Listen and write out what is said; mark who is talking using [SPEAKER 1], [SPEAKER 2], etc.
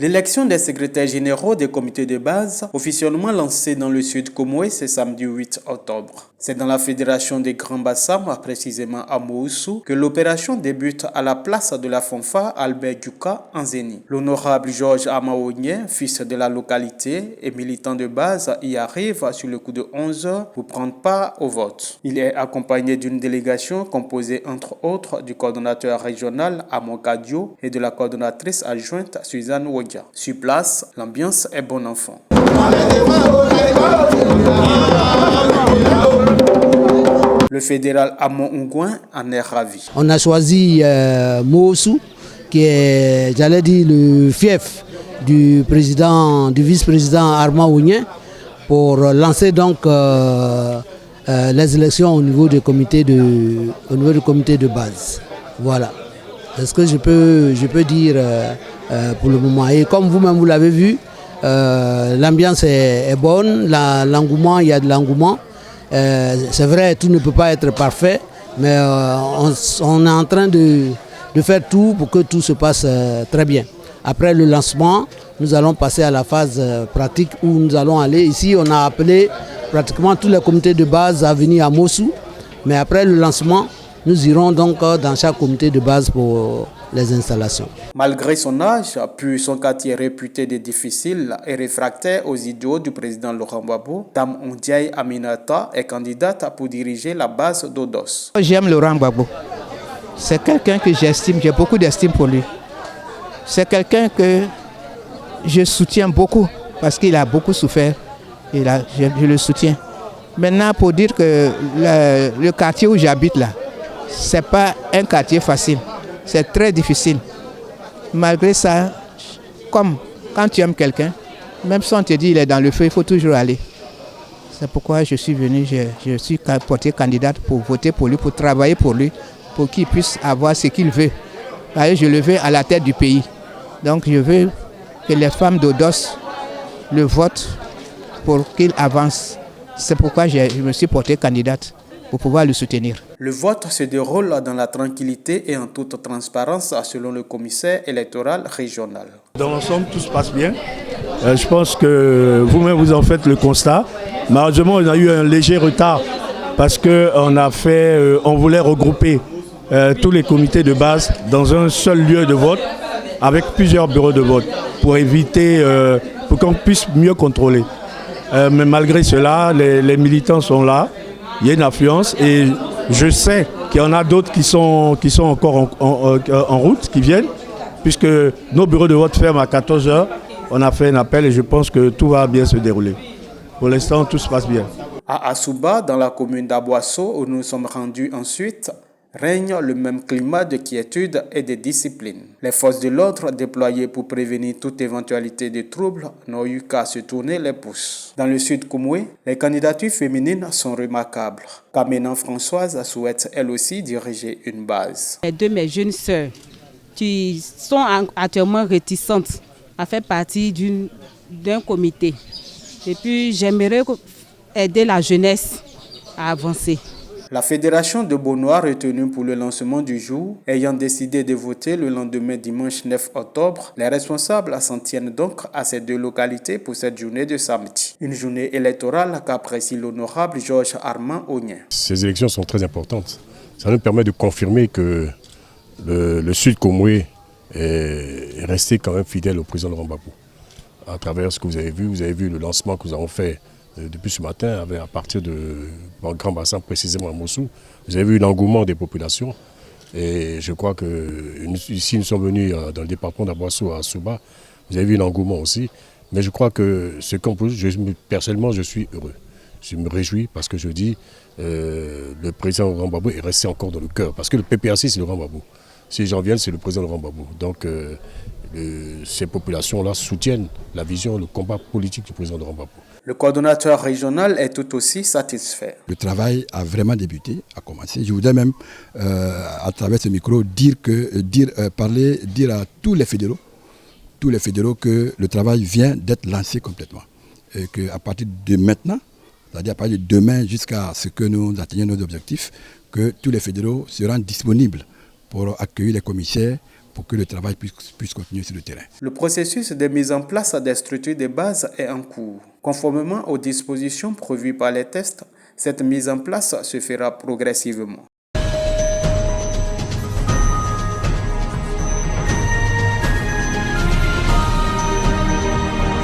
[SPEAKER 1] L'élection des secrétaires généraux des comités de base, officiellement lancée dans le Sud Comoé ce samedi 8 octobre. C'est dans la fédération des Grands Bassam, précisément à Moussou, que l'opération débute à la place de la fanfare Albert Duka en Zéni. L'honorable Georges Amaounien, fils de la localité et militant de base, y arrive sur le coup de 11 heures pour prendre part au vote. Il est accompagné d'une délégation composée entre autres du coordonnateur régional Amon Kadio et de la coordonnatrice adjointe Suzanne Wodia. Sur place, l'ambiance est bon enfant. Le fédéral Amon Ngouin en est ravi.
[SPEAKER 2] On a choisi Moussou, qui est, j'allais dire, le fief du vice-président Armand Ounien, pour lancer donc les élections au niveau du comité de base. Voilà. C'est ce que je peux dire pour le moment. Et comme vous-même vous l'avez vu, l'ambiance est bonne, l'engouement, il y a de l'engouement. C'est vrai, tout ne peut pas être parfait, mais on est en train de faire tout pour que tout se passe très bien. Après le lancement, nous allons passer à la phase pratique où nous allons aller. Ici, on a appelé pratiquement tous les comités de base à venir à Moussou. Mais après le lancement, nous irons donc dans chaque comité de base pour les installations.
[SPEAKER 1] Malgré son âge, puis son quartier réputé de difficile et réfractaire aux idéaux du président Laurent Gbagbo, Dame Ondiaye Aminata est candidate pour diriger la base d'Odos.
[SPEAKER 3] J'aime Laurent Gbagbo. C'est quelqu'un que j'estime, j'ai beaucoup d'estime pour lui. C'est quelqu'un que je soutiens beaucoup parce qu'il a beaucoup souffert et là, je le soutiens. Maintenant, pour dire que le quartier où j'habite là, ce n'est pas un quartier facile. C'est très difficile. Malgré ça, comme quand tu aimes quelqu'un, même si on te dit qu'il est dans le feu, il faut toujours aller. C'est pourquoi je suis venu, je suis porté candidate pour voter pour lui, pour travailler pour lui, pour qu'il puisse avoir ce qu'il veut. Je le veux à la tête du pays. Donc je veux que les femmes d'Odos le votent pour qu'il avance. C'est pourquoi je me suis porté candidate pour pouvoir le soutenir.
[SPEAKER 1] Le vote se déroule dans la tranquillité et en toute transparence selon le commissaire électoral régional.
[SPEAKER 4] Dans l'ensemble, tout se passe bien. Je pense que vous-même vous en faites le constat. Malheureusement, on a eu un léger retard parce qu'on voulait regrouper tous les comités de base dans un seul lieu de vote avec plusieurs bureaux de vote pour éviter, pour qu'on puisse mieux contrôler. Mais malgré cela, les militants sont là. Il y a une affluence et je sais qu'il y en a d'autres qui sont encore en route, qui viennent, puisque nos bureaux de vote ferment à 14 h. On a fait un appel et je pense que tout va bien se dérouler. Pour l'instant, tout se passe bien.
[SPEAKER 1] À Assouba, dans la commune d'Aboasso, où nous nous sommes rendus ensuite, règne le même climat de quiétude et de discipline. Les forces de l'ordre déployées pour prévenir toute éventualité de troubles n'ont eu qu'à se tourner les pouces. Dans le Sud Comoé, les candidatures féminines sont remarquables. Kamena Françoise souhaite elle aussi diriger une base.
[SPEAKER 5] Les deux mes jeunes sœurs qui sont actuellement réticentes à faire partie d'un comité. Et puis j'aimerais aider la jeunesse à avancer.
[SPEAKER 1] La fédération de Beaunois retenue pour le lancement du jour, ayant décidé de voter le lendemain dimanche 9 octobre, les responsables s'en tiennent donc à ces deux localités pour cette journée de samedi. Une journée électorale qu'apprécie l'honorable Georges Armand Ounien.
[SPEAKER 6] Ces élections sont très importantes. Ça nous permet de confirmer que le Sud Comoé est resté quand même fidèle au président Laurent Gbagbo. À travers ce que vous avez vu le lancement que nous avons fait depuis ce matin, à partir de Grand Bassin, précisément à Moussou. Vous avez vu l'engouement des populations. Et je crois que ici, nous sommes venus dans le département d'Aboasso à Assouba. Vous avez vu l'engouement aussi. Mais je crois que personnellement, je suis heureux. Je me réjouis parce que je dis le président Laurent Gbagbo est resté encore dans le cœur. Parce que le PPAC, c'est Laurent Gbagbo. Si les gens viennent, c'est le président Laurent Gbagbo. Donc, ces populations-là soutiennent la vision, le combat politique du président Laurent Gbagbo.
[SPEAKER 1] Le coordonnateur régional est tout aussi satisfait.
[SPEAKER 7] Le travail a vraiment débuté, a commencé. Je voudrais même, à travers ce micro, dire à tous les fédéraux que le travail vient d'être lancé complètement. Et qu'à partir de maintenant, c'est-à-dire à partir de demain jusqu'à ce que nous atteignions nos objectifs, que tous les fédéraux seront disponibles pour accueillir les commissaires, pour que le travail puisse continuer sur le terrain.
[SPEAKER 1] Le processus de mise en place des structures de base est en cours. Conformément aux dispositions prévues par les tests, cette mise en place se fera progressivement.